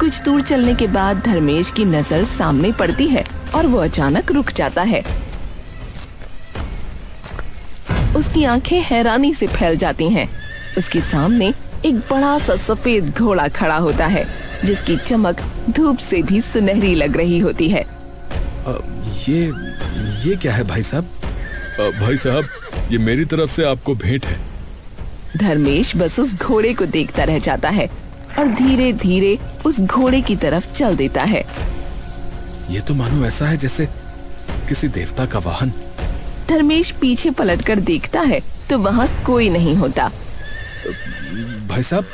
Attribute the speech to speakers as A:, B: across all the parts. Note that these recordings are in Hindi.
A: कुछ दूर चलने के बाद धर्मेश की नजर सामने पड़ती है और वो अचानक रुक जाता है। उसकी आंखें हैरानी से फैल जाती हैं। उसके सामने एक बड़ा सा सफेद घोड़ा खड़ा होता है जिसकी चमक धूप से भी सुनहरी लग रही होती है।
B: ये क्या है भाई साहब? भाई साहब, ये मेरी तरफ से आपको भेंट है।
A: धर्मेश बस उस घोड़े को देखता रह जाता है और धीरे धीरे उस घोड़े की तरफ चल देता है।
B: ये तो मानो ऐसा है जैसे किसी देवता का वाहन।
A: धर्मेश पीछे पलटकर देखता है तो वहाँ कोई नहीं होता।
B: भाई साहब,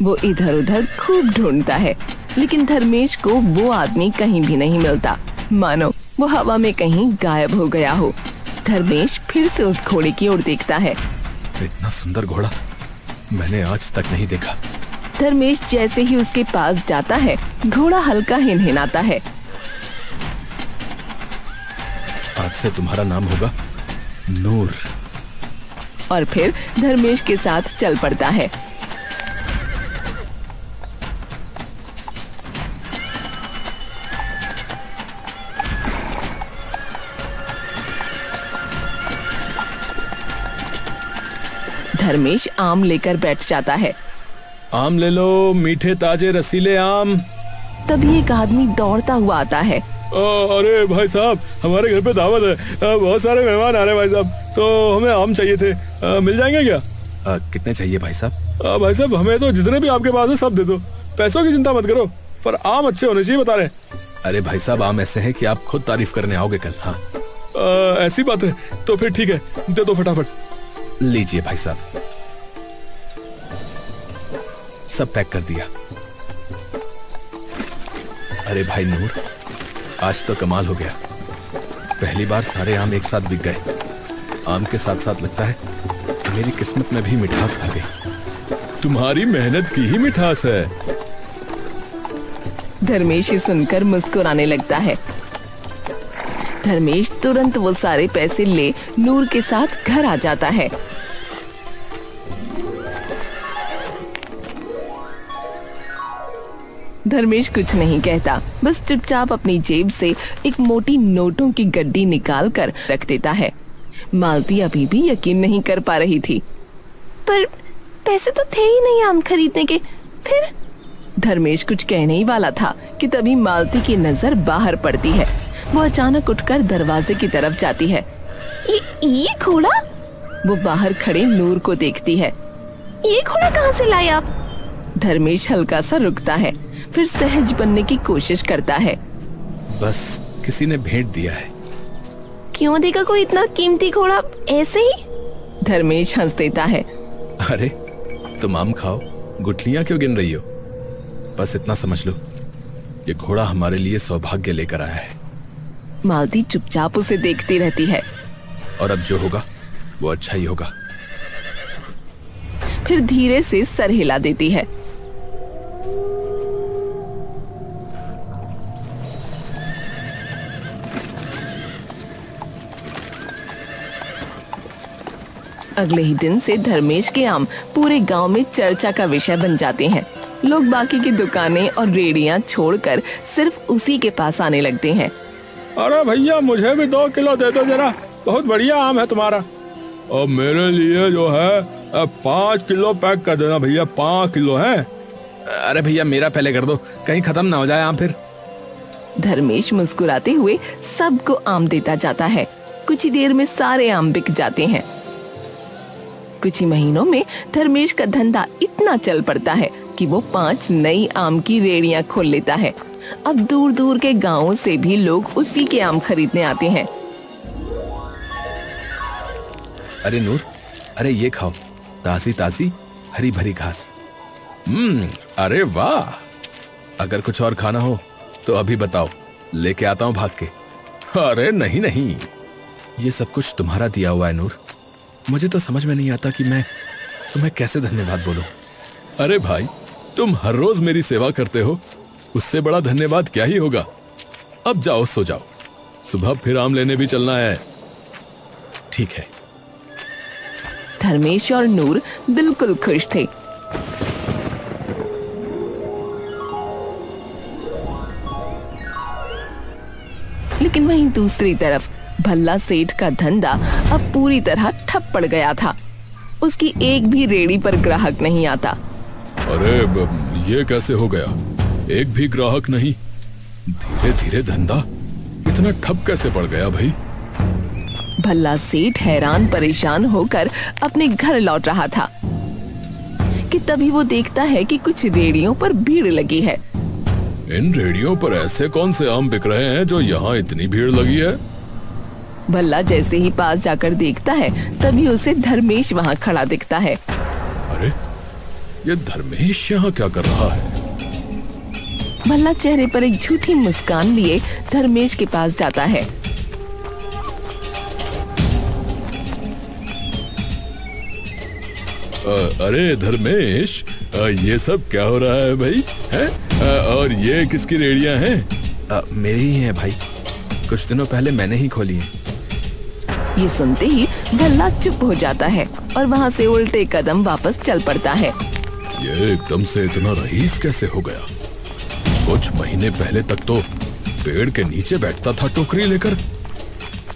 A: वो इधर उधर खूब ढूंढता है लेकिन धर्मेश को वो आदमी कहीं भी नहीं मिलता, मानो वो हवा में कहीं गायब हो गया हो। धर्मेश फिर से उस घोड़े की ओर देखता है।
B: इतना सुंदर घोड़ा मैंने आज तक नहीं देखा।
A: धर्मेश जैसे ही उसके पास जाता है, घोड़ा हल्का हिनहिनाता है।
B: आज से तुम्हारा नाम होगा नूर।
A: और फिर धर्मेश के साथ चल पड़ता है। धर्मेश आम लेकर बैठ जाता है।
B: आम ले लो, मीठे ताजे रसीले आम।
A: तभी एक आदमी दौड़ता हुआ आता है।
B: अरे भाई साहब, हमारे घर पे दावत है, बहुत सारे मेहमान आ रहे हैं भाई साहब, तो हमें आम चाहिए थे, मिल जाएंगे क्या? कितने चाहिए भाई साहब? भाई साहब, हमें तो जितने भी आपके पास है सब दे दो, पैसों की चिंता मत करो, पर आम अच्छे होने चाहिए बता रहे। अरे भाई साहब, आम ऐसे हैं कि आप खुद तारीफ करने आओगे कल। हाँ, ऐसी बात है तो फिर ठीक है, दे दो फटाफट। लीजिए भाई साहब, सब पैक कर दिया। अरे भाई नूर, आज तो कमाल हो गया, पहली बार सारे आम एक साथ बिक गए। आम के साथ साथ लगता है मेरी किस्मत में भी मिठास भर गई। तुम्हारी मेहनत की ही मिठास है।
A: धर्मेश ये सुनकर मुस्कुराने लगता है। धर्मेश तुरंत वो सारे पैसे ले नूर के साथ घर आ जाता है। धर्मेश कुछ नहीं कहता, बस चुपचाप अपनी जेब से एक मोटी नोटों की गड्डी निकाल कर रख देता है। मालती अभी भी यकीन नहीं कर पा रही थी। पर पैसे तो थे ही नहीं आम खरीदने के, फिर? धर्मेश कुछ कहने ही वाला था कि तभी मालती की नजर बाहर पड़ती है। वो अचानक उठकर दरवाजे की तरफ जाती है। ये घोड़ा? वो बाहर खड़े नूर को देखती है। ये घोड़ा कहाँ से लाए आप? धर्मेश हल्का सा रुकता है, फिर सहज बनने की कोशिश करता है।
B: बस किसी ने भेंट दिया है।
A: क्यों देगा कोई इतना कीमती घोड़ा ऐसे ही? धर्मेश हंस देता है।
B: अरे तुम आम खाओ, गुठलियां क्यों गिन रही हो? बस इतना समझ लो, ये घोड़ा हमारे लिए सौभाग्य लेकर आया है।
A: मालती चुपचाप उसे देखती रहती है।
B: और अब जो होगा वो अच्छा ही होगा।
A: फिर धीरे से सर हिला देती है। अगले ही दिन से धर्मेश के आम पूरे गांव में चर्चा का विषय बन जाते हैं। लोग बाकी की दुकानें और रेड़ियां छोड़कर सिर्फ उसी के पास आने लगते हैं।
B: अरे भैया, मुझे भी 2 किलो दे दो जरा, बहुत बढ़िया आम है तुम्हारा। और मेरे लिए जो है 5 किलो पैक कर देना भैया, 5 किलो है। अरे भैया, मेरा पहले कर दो, कहीं खत्म ना हो जाए आम फिर।
A: धर्मेश मुस्कुराते हुए सबको आम देता जाता है। कुछ ही देर में सारे आम बिक जाते हैं। कुछ ही महीनों में धर्मेश का धंधा इतना चल पड़ता है कि वो 5 नई आम की रेड़ियां खोल लेता है। अब दूर दूर के गांवों से भी लोग उसी के आम खरीदने आते हैं।
B: अरे नूर, अरे ये खाओ, ताजी ताजी हरी भरी घास। अरे वाह, अगर कुछ और खाना हो तो अभी बताओ, लेके आता हूँ भाग के। अरे नहीं नहीं, ये सब कुछ तुम्हारा दिया हुआ है नूर। मुझे तो समझ में नहीं आता कि मैं तुम्हें कैसे धन्यवाद बोलूं। अरे भाई, तुम हर रोज मेरी सेवा करते हो, उससे बड़ा धन्यवाद क्या ही होगा। अब जाओ, सो जाओ, सुबह फिर आम लेने भी चलना है। ठीक है।
A: धर्मेश और नूर बिल्कुल खुश थे। लेकिन वहीं दूसरी तरफ भल्ला सेठ का धंधा अब पूरी तरह ठप पड़ गया था। उसकी एक भी रेड़ी पर ग्राहक नहीं आता।
B: अरे ये कैसे हो गया? एक भी ग्राहक नहीं। धीरे धीरे धंधा इतना ठप कैसे पड़ गया भाई?
A: भल्ला सेठ हैरान परेशान होकर अपने घर लौट रहा था कि तभी वो देखता है कि कुछ रेड़ियों पर भीड़ लगी है।
B: इन रेडियो पर ऐसे कौन से आम बिक रहे हैं जो यहाँ इतनी भीड़ लगी है?
A: भल्ला जैसे ही पास जाकर देखता है तभी उसे धर्मेश वहाँ खड़ा दिखता है।
B: अरे ये धर्मेश यहाँ क्या कर रहा है?
A: भल्ला चेहरे पर एक झूठी मुस्कान लिए धर्मेश के पास जाता है।
B: अरे धर्मेश, ये सब क्या हो रहा है भाई? हैं? और ये किसकी रेडियां हैं? मेरी ही हैं भाई, कुछ दिनों पहले मैंने ही खोली हैं।
A: ये सुनते ही भल्ला चुप हो जाता है और वहाँ से उल्टे कदम वापस चल पड़ता है।
B: ये एकदम से इतना रईस कैसे हो गया? कुछ महीने पहले तक तो पेड़ के नीचे बैठता था टोकरी लेकर,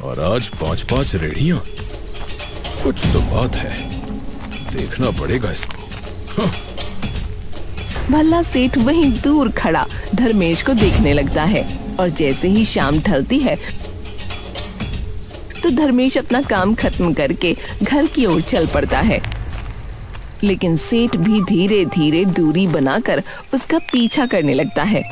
B: और आज 5-5 रेडियां। कुछ तो बात है, देखना पड़ेगा इसको। हाँ।
A: भल्ला सेठ वहीं दूर खड़ा धर्मेश को देखने लगता है और जैसे ही शाम ढलती है तो धर्मेश अपना काम खत्म करके घर की ओर चल पड़ता है। लेकिन सेठ भी धीरे धीरे दूरी बनाकर उसका पीछा करने लगता है।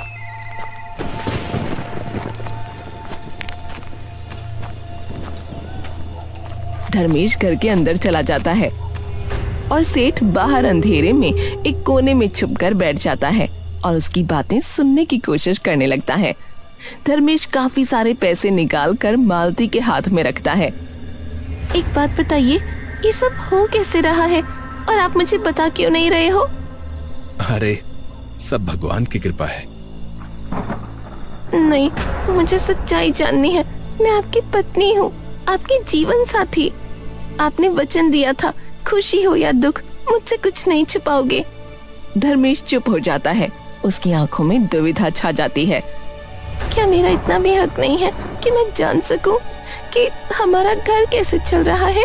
A: धर्मेश घर के अंदर चला जाता है और सेठ बाहर अंधेरे में एक कोने में छुपकर बैठ जाता है और उसकी बातें सुनने की कोशिश करने लगता है। धर्मेश काफी सारे पैसे निकालकर मालती के हाथ में रखता है। एक बात बताइए, ये सब हो कैसे रहा है और आप मुझे बता क्यों नहीं रहे हो?
B: अरे सब भगवान की कृपा है।
A: नहीं, मुझे सच्चाई जाननी है। मैं आपकी पत्नी हूँ, आपकी जीवन साथी। आपने वचन दिया था, खुशी हो या दुख मुझसे कुछ नहीं छुपाओगे। धर्मेश चुप हो जाता है। उसकी आंखों में दुविधा छा जाती है। क्या मेरा इतना भी हक नहीं है कि मैं जान सकूं कि हमारा घर कैसे चल रहा है?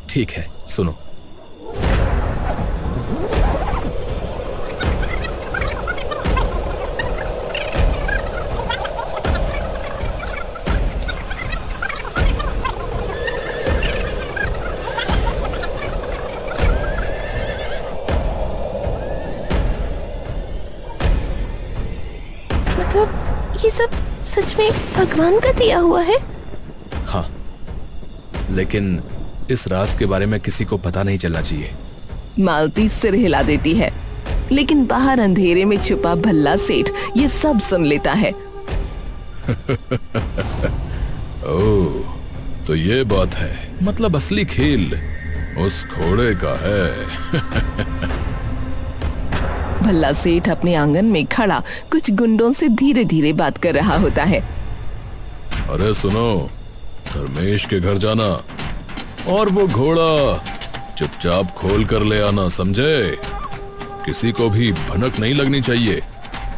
B: ठीक है, सुनो।
A: मतलब ये सब सच में भगवान का दिया हुआ है?
B: हाँ, लेकिन इस राज के बारे में किसी को पता नहीं चलना चाहिए।
A: मालती सिर हिला देती है, लेकिन बाहर अंधेरे में छुपा भल्ला सेठ ये सब सुन लेता है।
B: ओह, तो ये बात है, मतलब असली खेल उस घोड़े का है।
A: भल्ला सेठ अपने आंगन में खड़ा कुछ गुंडों से धीरे धीरे बात कर रहा होता है।
B: अरे सुनो, धर्मेश के घर जाना और वो घोड़ा चुपचाप खोल कर ले आना, समझे? किसी को भी भनक नहीं लगनी चाहिए,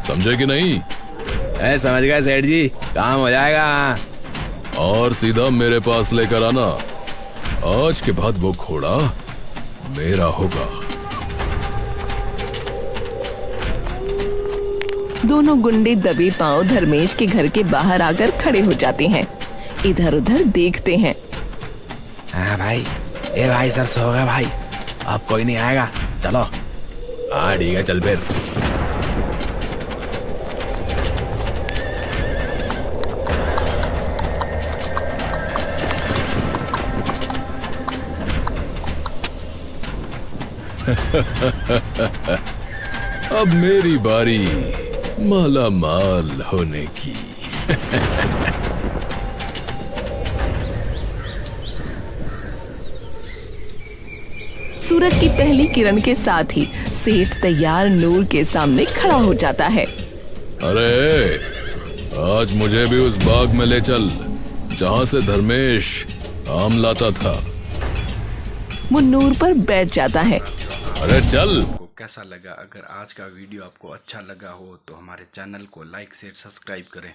B: समझे कि नहीं?
C: समझ गए सेठ जी, काम हो जाएगा।
B: और सीधा मेरे पास लेकर आना। आज के बाद वो घोड़ा मेरा होगा।
A: दोनों गुंडे दबे पांव धर्मेश के घर के बाहर आकर खड़े हो जाते हैं। इधर उधर देखते हैं।
C: हाँ भाई, ये भाई सब सो गए भाई, अब कोई नहीं आएगा, चलो। हाँ ठीक है, चल फिर।
B: अब मेरी बारी माला माल होने की।
A: सूरज की पहली किरण के साथ ही सेठ तैयार नूर के सामने खड़ा हो जाता है।
B: अरे आज मुझे भी उस बाग में ले चल जहां से धर्मेश आम लाता था।
A: वो नूर पर बैठ जाता है।
B: अरे चल।
D: आपको कैसा लगा? अगर आज का वीडियो आपको अच्छा लगा हो तो हमारे चैनल को लाइक शेयर सब्सक्राइब करें।